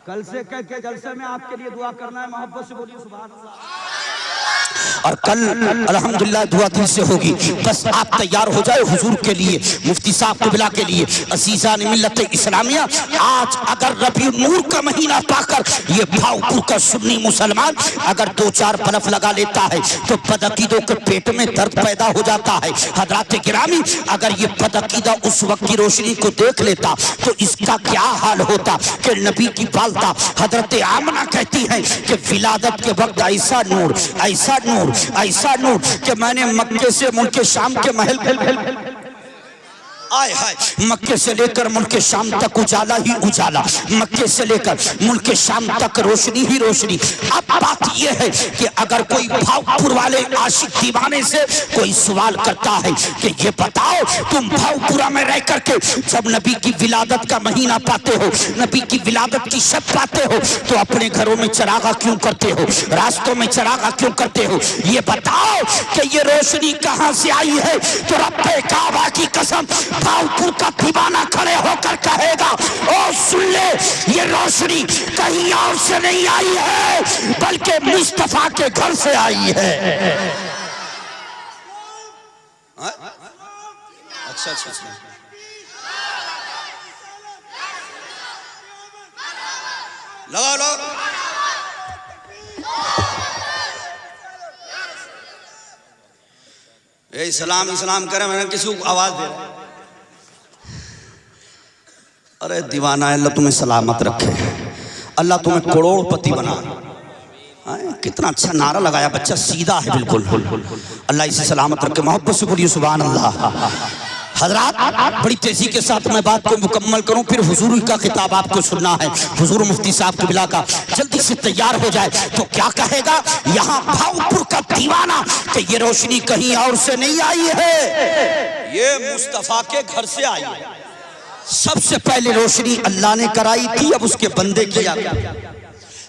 कल से कह के जलसे में आपके लिए दुआ करना है, मोहब्बत से बोलिए सुभान अल्लाह। और कल अल्हम्दुलिल्लाह दुआ दिल से होगी। बस आप तैयार हो जाए हुजूर के लिए, मुफ्ती साहब क़िबला के लिए। अज़ीज़ान मिल्लत इस्लामिया, आज अगर रबीउल नूर का महीना पाकर ये भावपुर का सुन्नी मुसलमान अगर 2-4 बल्ब लगा लेता है तो बदअकीदों के पेट में दर्द पैदा हो जाता है। हज़रात गिरामी अगर ये बदअकीदा उस वक्त की रोशनी को देख लेता तो इसका क्या हाल होता कि नबी की वालिदा हजरत आमना कहती है कि विलादत के वक्त ऐसा नूर, ऐसा नूर, ऐसा नूर कि मैंने मक्के से मुल्क शाम के महल आए हाय, मक्के से लेकर मुल्क शाम तक उजाला ही उजाला, मक्के से लेकर मुल्क शाम तक रोशनी ही रोशनी। अब बात यह है कि अगर कोई भावपुर वाले आशिक दीवाने से कोई सवाल करता है कि ये बताओ तुम भावपुरा में रह करके जब नबी की विलादत का महीना पाते हो, नबी की विलादत की शब पाते हो तो अपने घरों में चरागा क्यों करते हो, रास्तों में चरागा क्यों करते हो, ये बताओ कि ये रोशनी कहां से आई है। तो रब्बे काबा की कसम भावपुर का दीवाना खड़े होकर कहेगा, ओ सुन ले, ये रोशनी कहीं और से नहीं आई है बल्कि मुस्तफा के घर से आई है। अच्छा अच्छा अच्छा, लगाओ लगाओ। ये सलाम इस्लाम करे, मैंने किसी को आवाज दे रहा। अरे दीवाना है, अल्लाह तुम्हें सलामत रखे, अल्लाह तुम्हें करोड़पति बना। कितना अच्छा नारा लगाया बच्चा, सीधा है बिल्कुल। अल्लाह इसे सलामत रखे, मोहब्बत से बोलिए सुभान अल्लाह। हजरात, बड़ी तेजी के साथ मैं बात को मुकम्मल करूं, फिर हुजूर का खिताब आपको सुनना है। हुजूर मुफ्ती साहब क़िबला का जल्दी से तैयार हो जाए तो क्या कहेगा, यहाँ भावपुर का दीवाना कि ये रोशनी कहीं और से नहीं आई है, ये मुस्तफा के घर से आई है। सबसे पहले रोशनी अल्लाह ने कराई थी, अब उसके बंदे किया।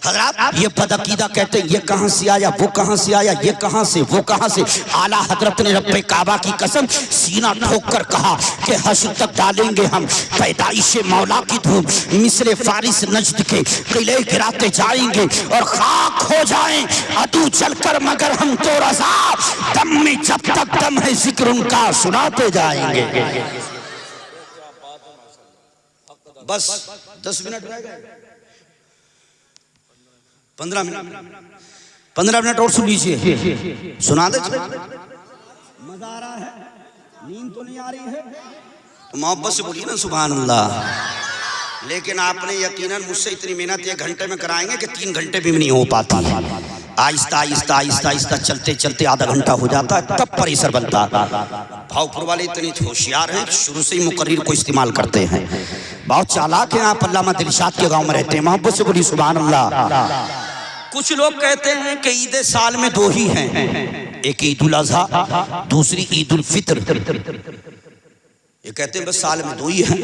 हजरात, ये बदअकीदा कहते हैं ये कहां से आया, वो कहां से आया, ये कहां से, वो कहां से। आला हजरत ने रब्बे काबा की कसम सीना ठोक कर कहा कि हश्र तक डालेंगे हम पैदाइश मौला की धूम, मिस्र फारिस नजद के किले गिराते जाएंगे और खाक हो जाएं अदू चलकर, मगर हम तो रज़ा दम में जब तक दम है जिक्र उनका सुनाते जाएंगे। बस 10 मिनट रह गए, 15 मिनट और सुन लीजिए, सुना दे। मजा आ रहा है, नींद तो नहीं आ रही है तो मोहब्बत से बोलिए ना सुभान अल्लाह। लेकिन आपने यकीनन मुझसे इतनी मेहनत 1 घंटे में कराएंगे कि 3 घंटे भी नहीं हो पाता। आहिस्ता आहिस्ता आहिस्ता आहिस्ता चलते चलते आधा घंटा हो जाता है, तब परिसर बनता। भावपुर वाले इतने होशियार हैं, शुरू से ही मुकर्रिर को इस्तेमाल करते हैं, बहुत चालाक हैं। आप अल्लामा दिलशाद के गांव में रहते हैं, मोहब्बत से बोलिए सुभान अल्लाह। कुछ लोग कहते हैं कि ईद साल में 2 ही हैं, एक ईद उल अज़हा, दूसरी ईद उल फितर। ये कहते हैं बस साल में 2 ही हैं।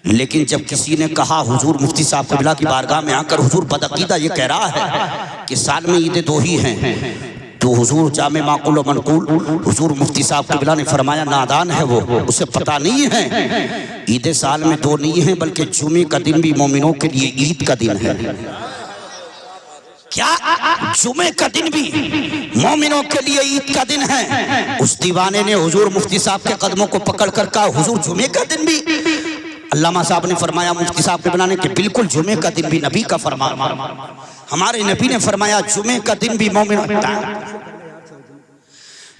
लेकिन जब किसी ने कहा हुजूर मुफ्ती साहब क़िबला की बारगाह में आकर, हुजूर बदअकीदा ये कह रहा है कि साल में ईदें 2 ही हैं, तो हुजूर जामे माकुल व मनकूल हुजूर मुफ्ती साहब क़िबला ने फरमाया नादान है वो, उसे पता नहीं है ईद साल में 2 नहीं है बल्कि जुमे का दिन भी मोमिनों के लिए ईद का दिन है। क्या जुमे का दिन भी मोमिनों के लिए ईद का दिन है? उस दीवाने ने हुजूर मुफ्ती साहब के कदमों को पकड़ कर कहा, हुजूर जुमे का दिन भी? अल्लामा साहब ने फरमाया मुफ्ती साहब के बनाने के बिल्कुल जुमे का दिन भी नबी का फरमान, हमारे नबी ने फरमाया जुमे का दिन भी मोमिनों,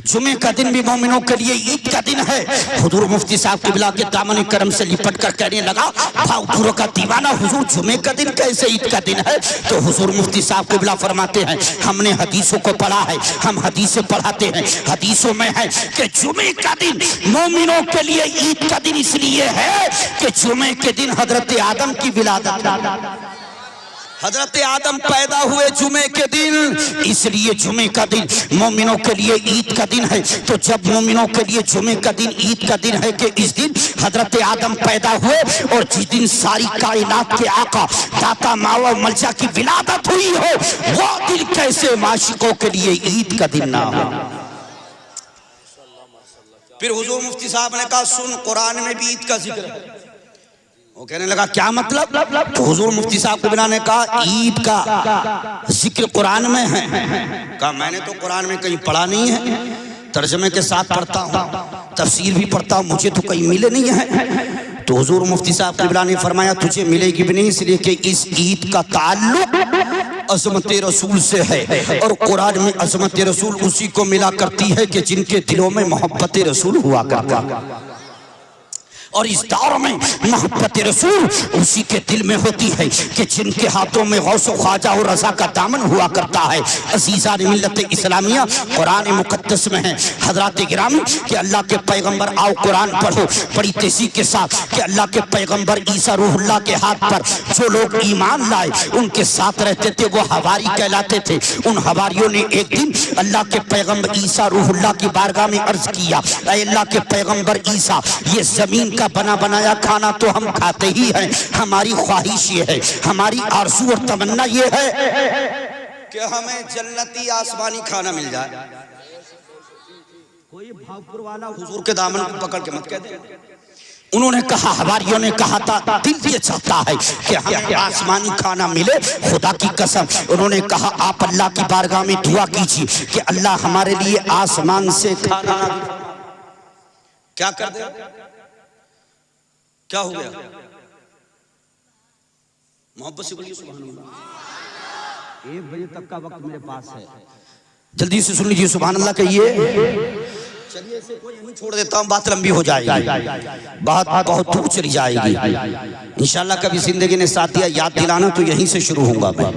जुमे का दिन भी मोमिनों के लिए ईद का दिन है। हुजूर मुफ्ती साहब क़िबला के दामन करम से लिपट कर कहने लगा, भावपुर का दीवाना, हुजूर जुमे का दिन कैसे ईद का दिन है? तो हुजूर मुफ्ती साहब क़िबला फरमाते हैं, हमने हदीसों को पढ़ा है, हम हदीसें पढ़ाते हैं, हदीसों में है कि जुमे का दिन मोमिनों के लिए ईद का दिन इसलिए है कि जुमे के दिन हजरत आदम की विलादत, हजरत आदम पैदा हुए जुमे के दिन, इसलिए जुमे का दिन मोमिनों के लिए ईद का दिन है। तो जब मोमिनों के लिए जुमे का दिन ईद का दिन है कि इस दिन हजरत आदम पैदा हुए और जिस दिन सारी कायनात के आका दाता मावा मलजा की विलादत हुई हो, वो दिन कैसे माशिकों के लिए ईद का दिन ना हो? फिर हुजूर मुफ्ती साहब ने कहा, सुन कुरान में भी ईद का जिक्र है। वो कहने लगा क्या मतलब? तो हुजूर मुफ्ती साहब क़िबला ने कहा ईद का जिक्र कुरान में है। कहा मैंने तो कुरान में कहीं पढ़ा नहीं है, तर्जमे के साथ पढ़ता हूँ, तफसीर भी पढ़ता हूँ, मुझे तो कहीं मिले नहीं है। तो हुजूर मुफ्ती साहब क़िबला ने फरमाया तुझे मिलेगी भी नहीं, इसलिए कि इस ईद का ताल्लुक अज़मत रसूल से है और कुरान में अज़मत रसूल उसी को मिला करती है कि जिनके दिलों में मोहब्बत रसूल हुआ करता, और इस दौर में मोहब्बत रसूल उसी के दिल में होती है कि जिनके हाथों में गौस ख्वाजा और रज़ा का दामन हुआ करता है। अज़ीज़ान मिल्लत इस्लामिया, कुरान मुक़द्दस में है हज़रात गिरामी कि अल्लाह के पैगंबर आओ कुरान पढ़ो बड़ी तेजी के साथ कि अल्लाह के पैगंबर ईसा रूहुल्लाह के हाथ पर जो लोग ईमान लाए उनके साथ रहते थे वो हवारी कहलाते थे। उन हवारियों ने एक दिन अल्लाह के पैगंबर ईसा रूहुल्लाह की बारगाह में अर्ज किया, ऐ अल्लाह के पैगंबर ईसा, ये जमीन बना बनाया खाना तो हम खाते ही हैं, हमारी ख्वाहिश ये है, हमारी आरज़ू और तमन्ना ये है कि हमें जन्नती आसमानी खाना मिल जाए। कोई भावपुर वाला हुजूर के दामन को पकड़ के मत कह दे उन्होंने कहा, हवारियों ने कहा था, दिल ये चाहता है कि हमें आसमानी खाना मिले, खुदा की कसम। उन्होंने कहा आप अल्लाह की बारगाह में दुआ कीजिए कि अल्लाह हमारे लिए आसमान से खाना। क्या कर दे, क्या हो गया? मोहब्बत से बोलिए सुभान अल्लाह। 1 बजे तक का वक्त मेरे पास है, जल्दी से सुन लीजिए सुभान अल्लाह कहिए। चलिए इसे कोई नहीं छोड़ देता हूँ, बात लंबी हो जाएगी, बात बहुत दूर चली जाएगी। इंशाल्लाह कभी जिंदगी ने साथ दिया याद दिलाना तो यहीं से शुरू होगा मैं।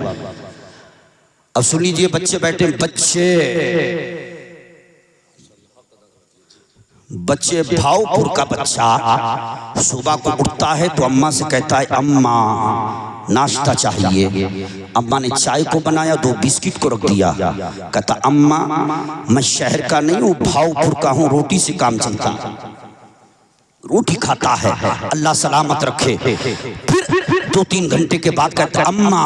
अब सुन लीजिए, बच्चे बैठे, बच्चे भावपुर का बच्चा सुबह को उठता है तो अम्मा से कहता है अम्मा नाश्ता चाहिए। अम्मा ने चाय को बनाया, 2 बिस्किट को रख दिया, कहता अम्मा मैं शहर का नहीं हूँ, भावपुर का हूँ, रोटी से काम चलता। रोटी खाता है, अल्लाह सलामत रखे। फिर 2-3 घंटे के बाद कहता अम्मा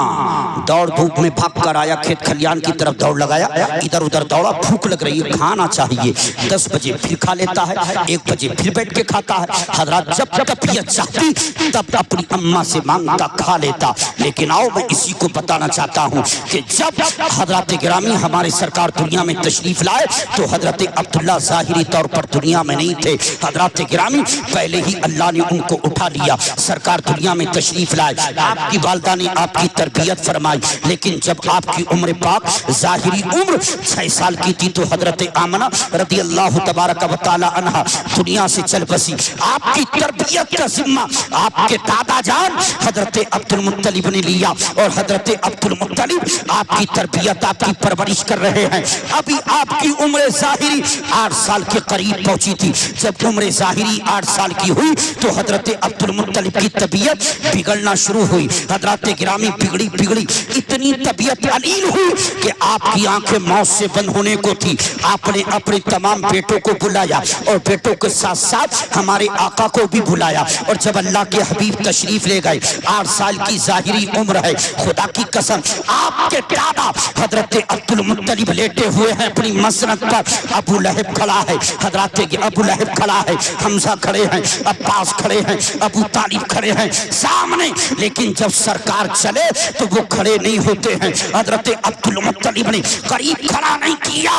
दौड़ धूप में भाग कर आया, खेत खलियान की तरफ दौड़ लगाया, इधर उधर दौड़ा, भूख लग रही है, खाना चाहिए। 10 बजे फिर खा लेता है, 1 बजे फिर बैठ के खाता है। हजरात जब तबीयत चाहती तब अपनी अम्मा से मांगता, खा लेता। लेकिन आओ मैं इसी को बताना चाहता हूँ कि जब हजरत गिरामी हमारे सरकार दुनिया में तशरीफ लाए तो हजरत अब्दुल्ला ज़ाहिरी तौर पर दुनिया में नहीं थे। हजरत गिरामी पहले ही अल्लाह ने उनको उठा लिया, सरकार दुनिया में तशरीफ लाए, आपकी वालिदा ने आपकी तरबियत फरमाई। लेकिन जब आपकी उम्र पाक ज़ाहिरी उम्र 6 साल की थी तो हजरत आमना रदी अल्लाह तबारक व तआला अन्हा दुनिया से चल बसी। आपकी तरबियत का जिम्मा आपके दादा जान हजरत अब्दुल मुत्तलिब ने लिया और हजरत अब्दुल मुत्तलिब आपकी तरबियत, आपकी परवरिश कर रहे हैं। अभी आपकी उम्र ज़ाहिरी 8 साल के करीब पहुंची थी। जब उम्र ज़ाहिरी 8 साल की हुई तो हजरत अब्दुल मुत्तलिब की तबीयत बिगड़ना शुरू हुई। हजरत गिरामी बिगड़ी, इतनी तबीयत अलील हुई कि आपकी आंखें मौत से बंद होने को थी। आपने अपने तमाम बेटों को बुलाया और बेटों के साथ साथ हमारे आका को भी बुलाया। और जब अल्लाह के हबीब तशरीफ ले गए, 8 साल की ज़ाहिरी उम्र है, खुदा की कसम आपके दादा हजरत अब्दुल मुत्तलिब लेटे हुए हैं अपनी मसनद पर। अबू लहब खड़ा है, हजरत अबू लहब खड़ा है, हमजा खड़े हैं, अब्बास खड़े हैं, अबू तालिब खड़े हैं सामने। लेकिन जब सरकार चले तो वो खड़े नहीं होते हैं। हजरत अब्दुल मुत्तलिब ने करीब खड़ा नहीं किया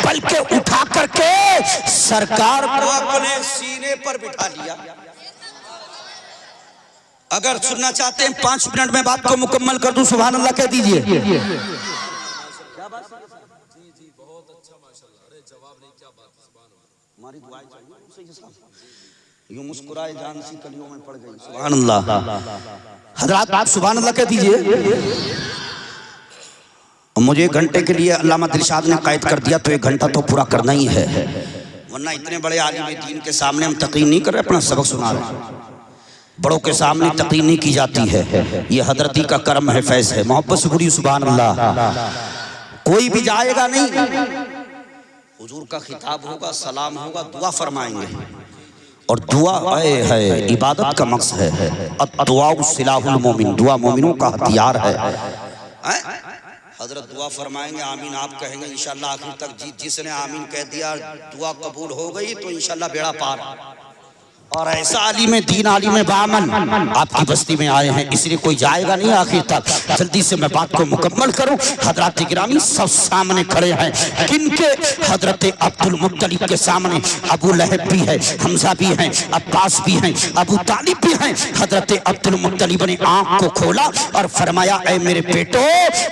बल्कि उठा करके सरकार को अपने सीने पर बिठा लिया। अगर सुनना चाहते हैं 5 मिनट में बात को मुकम्मल कर दूं, सुभान अल्लाह कह दीजिए। क्या बात? जी बहुत अच्छा माशाल्लाह। अरे जवाब नहीं, क्या बात, सुभान अल्लाह। हमारी दुआएं चाहिए, यूं मुस्कुराए जान सी कलियों में पड़ गई, सुभान अल्लाह। हजरात आप सुभान अल्लाह कह दीजिए। मुझे 1 घंटे के लिए अल्लामा दिलशाद ने कैद कर दिया तो 1 घंटा तो पूरा करना ही है, वरना इतने बड़े आलिम दीन के सामने हम तक़रीर नहीं कर रहे, अपना सबक सुना रहे। बड़ों के सामने तक़रीर नहीं की जाती है, ये हजरती का करम है, फैज़ है। मोहब्बत से बोलिए सुभान अल्लाह। कोई भी जाएगा नहीं, हुजूर का खिताब होगा, सलाम होगा, दुआ फरमाएंगे। और दुआ है इबादत का मकसद है। दुआ सिलाहुल मोमिन, दुआ मोमिनों का हथियार है। हजरत दुआ फरमाएंगे, आमीन आप कहेंगे, इंशाल्लाह आखिर तक जिसने आमीन कह दिया दुआ कबूल हो गई तो इंशाल्लाह बेड़ा पार। और ऐसा आलिम दीन, आलिम बामन आपकी बस्ती में आए हैं, इसलिए कोई जाएगा नहीं आखिर तक। जल्दी से मैं बात को मुकम्मल करूं। हजरत गिरामी सब सामने खड़े हैं, किनके? हजरत अब्दुल मुत्तलिब के सामने अबू लहब भी है, हमजा भी हैं, अब्बास भी हैं, अबू तालिब भी हैं। हजरत अब्दुल मुत्तलिब ने आंख को खोला और फरमाया, ऐ मेरे बेटो,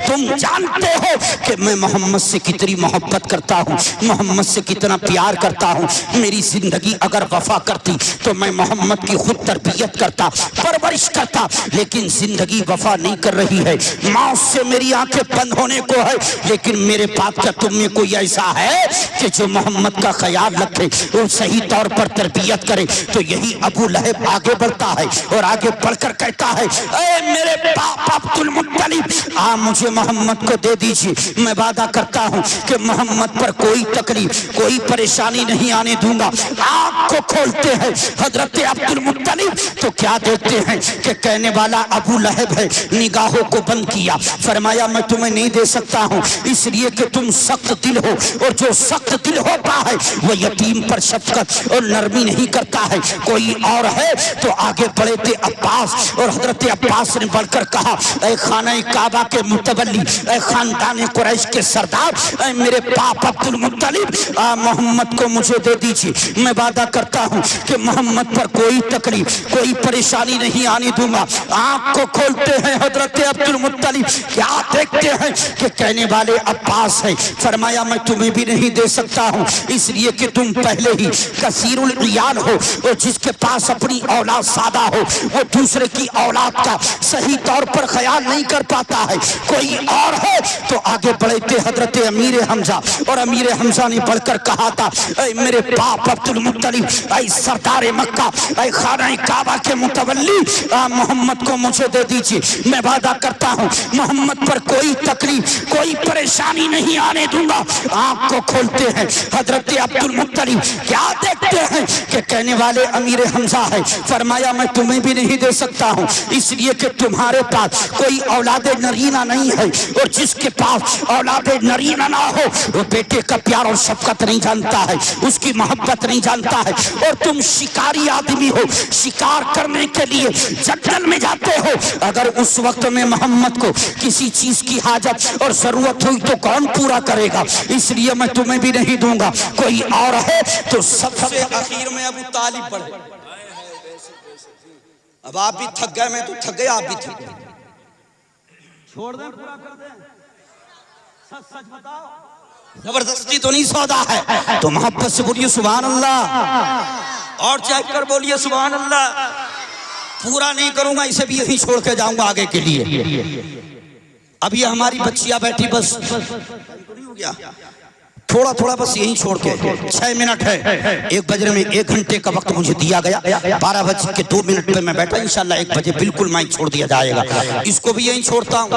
तुम जानते हो कि मैं मोहम्मद से कितनी मोहब्बत करता हूँ, मोहम्मद से कितना प्यार करता हूँ। मेरी जिंदगी अगर वफा करती तो मैं मोहम्मद की खुद तरबियत करता, परवरिश करता, लेकिन जिंदगी वफा नहीं कर रही है। मौत से मेरी आंखें बंद होने को है, लेकिन मेरे पास क्या तुम में कोई ऐसा है कि जो मोहम्मद का ख्याल रखे और सही तौर पर तरबियत करे? तो यही अबू लहब आगे बढ़ता है और आगे बढ़कर कहता है, ऐ मेरे बाप अब्दुल मुत्तलिब, आप मुझे मोहम्मद को दे दीजिए, मैं वादा करता हूँ कि मोहम्मद पर कोई तकलीफ, कोई परेशानी नहीं आने दूंगा। आँख को खोलते हैं, हजरत अब्दुल मुत्तलिब तो क्या देखते हैं कि कहने वाला अबू लहब है, निगाहों को बंद किया, फरमाया मैं तुम्हें नहीं दे सकता हूँ इसलिए कि तुम सख्त दिल हो, और जो सख्त दिल होता है वो यतीम पर शफकत और नरमी नहीं करता है। कोई और है तो आगे बढ़े थे अब्बास, और हजरत अब्बास ने बढ़कर कहा ऐ खाना काबा के मुतवल्ली, ऐ खानदान कुरैश के सरदार, ऐ मेरे बाप अब्दुल मुत्तलिब, मोहम्मद को मुझे दे दीजिए। मैं वादा करता हूँ कि मोहम्मद पर कोई तकलीफ कोई परेशानी नहीं आने दूंगा। आंख को खोलते हैं हजरत अब्दुल मुत्तलिब, क्या देखते हैं कि कहने वाले अब्बास है, फरमाया मैं तुम्हें भी नहीं दे सकता हूँ इसलिए कि तुम पहले ही कसीरुल इयाल हो, और जिसके पास अपनी औलाद सादा हो वो दूसरे की औलाद का सही तौर पर ख्याल नहीं कर पाता है। कोई और है तो आगे बढ़े थे हजरत अमीर हमजा, और अमीर हमजा ने बढ़कर कहा था ऐ मेरे बाप अब्दुल मुत्तलिब, ऐ सरदार मक्का, ऐ खाना काबा के मुतवल्ली, मोहम्मद को मुझे दे दीजिए। मैं वादा करता हूँ मोहम्मद पर कोई तकलीफ कोई परेशानी नहीं आने दूंगा। आंख को खोलते हैं हजरत अब्दुल मुत्तलिब, क्या देखते हैं कि कहने वाले अमीर हमजा है, फरमाया मैं तुम्हें भी नहीं दे सकता हूँ इसलिए कि तुम्हारे पास कोई औलादे नरीना नहीं है, और जिसके पास औलादे नरीना ना हो वो बेटे का प्यार और शफकत नहीं जानता है, उसकी मोहब्बत नहीं जानता है। और तुम शिकारी आदमी हो, शिकार करने के लिए जंगल में जाते हो, अगर उस वक्त में मोहम्मद को किसी चीज की हाजत और जरूरत हुई तो कौन पूरा करेगा, इसलिए मैं तुम्हें भी नहीं दूंगा। कोई और है तो सबसे आखिर में अबू तालिब पढ़े। अब आप भी थक गए, मैं तो थक गया, आप भी थक गए, छोड़ दें पूरा कर दें, सच सच बताओ, जबरदस्ती तो नहीं सौदा है, तो मोहब्बत से बोलिए सुभान अल्लाह, और चेक कर बोलिए सुभान अल्लाह। पूरा नहीं करूंगा, इसे भी यहीं छोड़ के जाऊंगा आगे के लिए। अब ये हमारी बच्चियां बैठी, बस नहीं हो गया, थोड़ा थोड़ा बस यहीं छोड़ के 6 मिनट है, 1 बजे में 1 घंटे का वक्त मुझे दिया गया, 12:02 पे मैं बैठा, इंशाल्लाह 1 बजे बिल्कुल माइक छोड़ दिया जाएगा। इसको भी यहीं छोड़ता हूँ,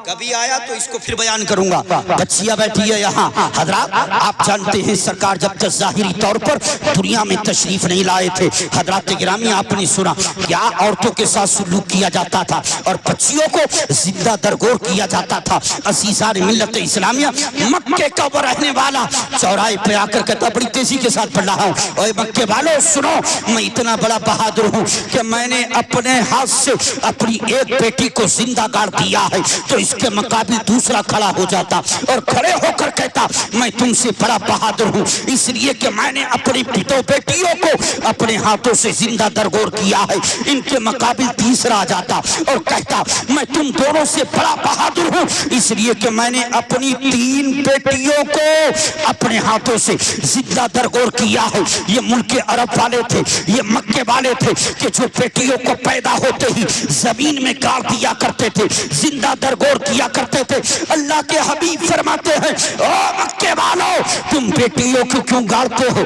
कभी आया तो इसको फिर बयान करूंगा। बच्चियां बैठी है यहाँ, हजरात आप जानते हैं सरकार जब तक जाहिरी तौर पर दुनिया में तशरीफ नहीं लाए थे, हजरात गिरामी आपने सुना क्या औरतों के साथ सुलूक किया जाता था और बच्चियों को जिंदा दरगोर किया जाता था। असीसार मिल्लत इस्लामिया मक्के का रहने वाला चौराहे पे आकर कहता, बड़ी तेजी के साथ पढ़ रहा हूँ, और मक्के वालों सुनो, मैं इतना बड़ा बहादुर हूँ कि मैंने अपने हाथ से अपनी एक बेटी को जिंदा गाड़ दिया है, तो इसके मुकाबले दूसरा खड़ा हो जाता और खड़े होकर कहता मैं तुमसे बड़ा बहादुर हूँ इसलिए कि मैंने अपनी 2 बेटियों को अपने हाथों से जिंदा दरगोर किया है। इनके मुकाबले तीसरा आ जाता और कहता मैं तुम दोनों से बड़ा बहादुर हूँ इसलिए कि मैंने अपनी 3 बेटियों को अपने हाथों से जिंदा दरगोर किया है। ये मुल्क अरब वाले थे, ये मक्के वाले थे कि जो बेटियों को पैदा होते ही जमीन में गाड़ दिया करते थे, जिंदा दरगोर किया करते थे। अल्लाह के हबीब फरमाते हैं, ओ मक्के वालों तुम बेटियों को क्यों गाड़ते हो,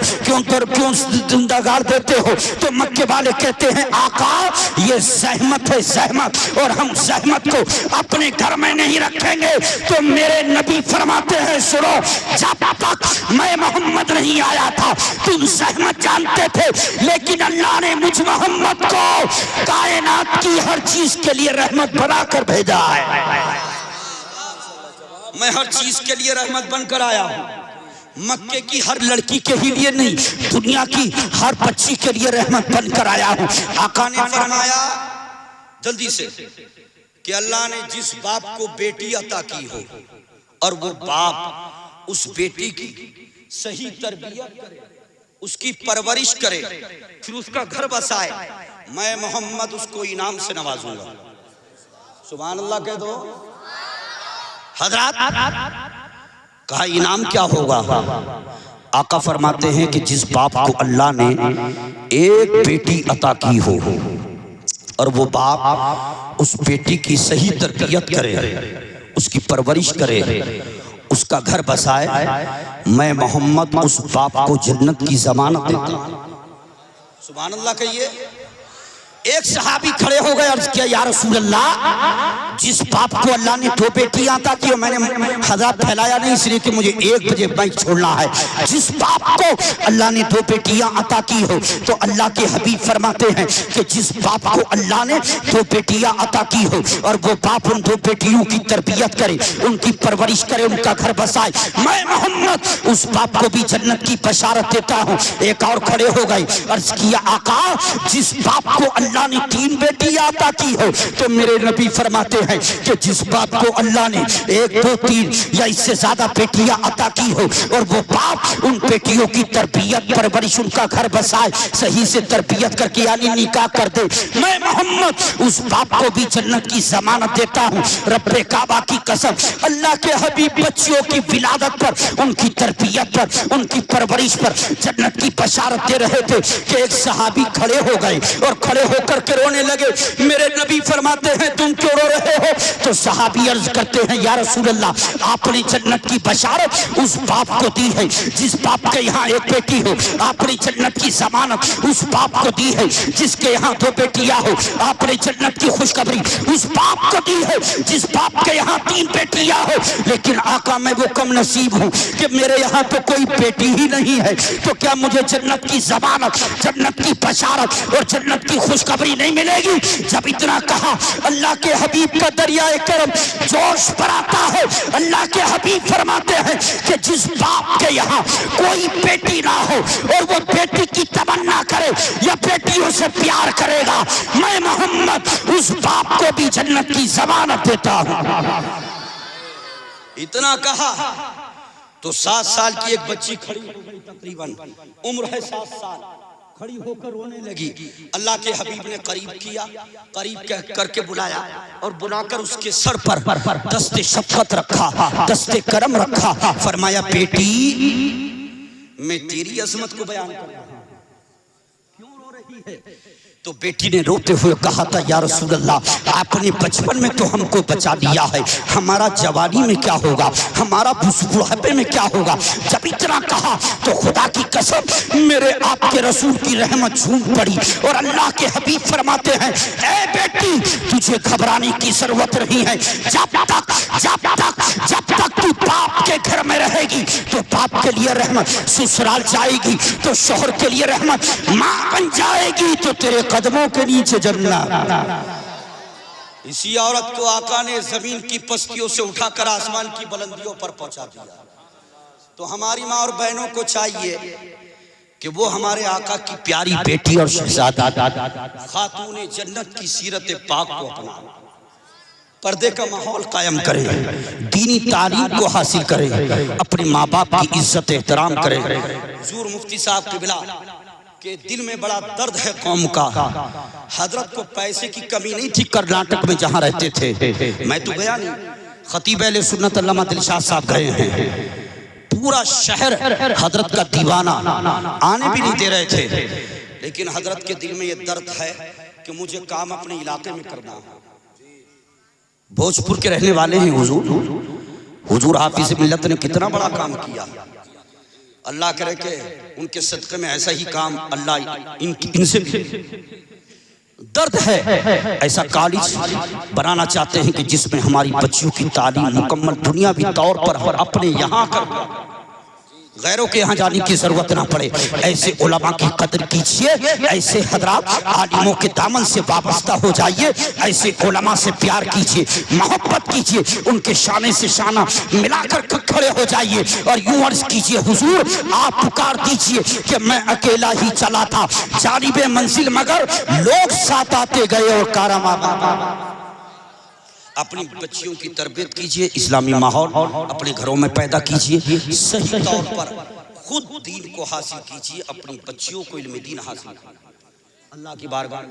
क्यों जिंदा गाड़ देते हो? तो मक्के वाले कहते हैं आका ये जहमत है, जहमत, और हम जहमत को अपने घर में नहीं रखेंगे। तो मेरे नबी फरमाते हैं सुनो, जब तक मैं मोहम्मद नहीं आया था तुम जहमत जानते थे, लेकिन अल्लाह ने मुझ मोहम्मद को कायनात की हर चीज के लिए रहमत बनाकर भेजा है। मैं हर चीज के लिए रहमत बनकर आया हूँ। मक्के की हर लड़की के ही लिए नहीं, दुनिया की हर बच्ची के लिए रहमत बनकर आया हूँ। आका ने फरमाया जल्दी से कि अल्लाह ने जिस बाप को बेटी अता की हो और वो बाप उस बेटी की सही तरबियत करे, उसकी परवरिश करे, फिर उसका घर बसाए, मैं मोहम्मद उसको इनाम से नवाजूंगा। सुभान अल्लाह कह दो हजरत। कहा इनाम क्या होगा? आका फरमाते हैं कि जिस बाप को अल्लाह ने एक बेटी अता की हो और वो बाप उस बेटी की सही तरबियत करे, उसकी परवरिश करे, उसका घर बसाए, मैं मोहम्मद उस बाप को जन्नत की जमानत देता हूं। सुभान अल्लाह कहिए। एक सहाबी खड़े हो गए, अर्ज किया या रसूल अल्लाह, जिस बाप को अल्लाह ने दो बेटियां अता की, मैंने हज़रत फैलाया नहीं इसलिए कि मुझे 1 बजे बाइक छोड़ना है, जिस बाप को अल्लाह ने दो बेटियां अता की हो, तो अल्लाह के हबीब फरमाते हैं कि जिस बाप को अल्लाह ने दो बेटियां अता की हो और वो बाप उन दो बेटियों की तरबियत करे, उनकी परवरिश करे, उनका घर बसाए, मैं मोहम्मद उस बाप को भी जन्नत की बशारत देता हूँ। एक और खड़े हो गए, अर्ज किया आका, जिस बाप को अल्लाह ने 3 बेटियां अता की हो, तो मेरे नबी फरमाते हैं कि जिस बाप को अल्लाह ने 1, 2, 3 या इससे ज्यादा बेटियां अता की हो और वो बाप उन बेटियों की तरबियत परवरिश, उनका घर बसाए, सही से तरबियत करके यानी निकाह कर दे, मैं मोहम्मद उस बाप को भी जन्नत की जमानत देता हूँ। रब्बे काबा की कसम, अल्लाह के हबीब बच्चियों की विलादत पर, उनकी तरबियत पर, उनकी परवरिश पर जन्नत की बशारत दे रहे थे कि एक सहाबी खड़े हो गए और खड़े होकर के रोने लगे। मेरे नबी फरमाते हैं तुम क्यों रो रहे हो? तो सहाबी अर्ज करते हैं या रसूल अल्लाह, आपने जन्नत की बशारत उस बाप को दी है जिस बाप के यहाँ 1 बेटी हो, आपने जन्नत की जमानत उस बाप को दी है जिसके यहाँ 2 बेटियां हो, आपने जन्नत की खुशखबरी उस बाप को दी है जिस बाप के यहाँ 3 बेटियां हो। लेकिन आका मैं वो कम नसीब हूँ कि मेरे यहाँ तो कोई बेटी ही नहीं है, तो क्या मुझे जन्नत की जमानत, जन्नत की बशारत और जन्नत की खुशखबरी नहीं मिलेगी? जब इतना कहा, अल्लाह के हबीब का दरियाए करम जोश पर आता है। अल्लाह के हबीब फरमाते हैं कि जिस बाप के यहाँ कोई बेटी ना हो और वो बेटी की तमन्ना करे या बेटियों से प्यार करेगा, मैं मोहम्मद उस बाप को भी जन्नत की जमानत देता हूँ। इतना कहा तो 7 साल की एक बच्ची खड़ी हो गई, तकरीबन उम्र है 7 साल, खड़ी होकर रोने लगी। अल्लाह के हबीब ने करीब किया, करीब करके बुलाया और बुलाकर उसके सर पर दस्ते शफ़क़त रखा, दस्ते करम रखा, फरमाया बेटी मैं तेरी अजमत को बयान कर रहा हूं, क्यों रो रही है? तो बेटी ने रोते हुए कहा था या रसूल अल्लाह, आपने बचपन में तो हमको बचा लिया है, हमारा जवानी में क्या होगा, हमारा बुढ़ापे में क्या होगा? जब इतना कहा तो खुदा की कसम मेरे आपके रसूल की रहमत झूम पड़ी और अल्लाह के हबीब फरमाते हैं, ए बेटी तुझे घबराने की जरूरत नहीं है, जब तक तू बाप के घर में रहेगी तो बाप के लिए रहमत, ससुराल जाएगी तो शोहर के लिए रहमत, माँ बन जाएगी तो तेरे कदमों के नीचे जन्नत। इसी औरत को आका ने जमीन की पस्तियों से उठाकर आसमान की बुलंदियों पर पहुंचा दिया। तो हमारी माँ और बहनों को चाहिए कि वो हमारे आका की प्यारी बेटी और शहजादा खातून जन्नत की सीरत पाक को अपनाएं, पर्दे का माहौल कायम करें, दीनी तालीम को हासिल करें, अपने माँ बाप की इज्जत एहतराम करें। हुजूर मुफ्ती साहब क़िबला के दिल में बड़ा दर्द है कौम का। हजरत को पैसे की कमी नहीं थी कर्नाटक में जहाँ रहते थे, मैं तो गया नहीं, खतीब अहले सुन्नत अल्लामा दिलशाद साहब गए हैं, पूरा शहर हजरत का दीवाना, आने भी नहीं दे रहे थे, लेकिन हजरत के दिल में ये दर्द है कि मुझे काम अपने इलाके में करना है। भोजपुर के रहने वाले हैं हुजूर हाफिज मिल्लत ने कितना बड़ा काम किया, अल्लाह करे कि उनके सदक़े में ऐसा ही काम अल्लाह इनसे भी। दर्द है, ऐसा कॉलेज बनाना चाहते हैं कि जिसमें हमारी बच्चियों की तालीम मुकम्मल दुनियावी तौर पर और अपने यहाँ कर, गैरों के यहाँ जाने की जरूरत ना पड़े। ऐसे उलमा की कदर कीजिए, ऐसे हजरात आलिमों के दामन से वाबस्ता हो जाइए, ऐसे उलमा से प्यार कीजिए, मोहब्बत कीजिए, उनके शाने से शाना मिलाकर खड़े हो जाइए और यूं अर्ज कीजिए, हुजूर आप पुकार दीजिए कि मैं अकेला ही चला था जानिबे मंजिल मगर लोग साथ आते गए और कारमा। अपनी बच्चियों की तरबियत कीजिए, इस्लामी माहौल अपने घरों में पैदा कीजिए, सही तौर पर खुद दीन को हासिल कीजिए, अपनी बच्चियों को इल्म दीन हासिल कीजिए। अल्लाह की बारगाह में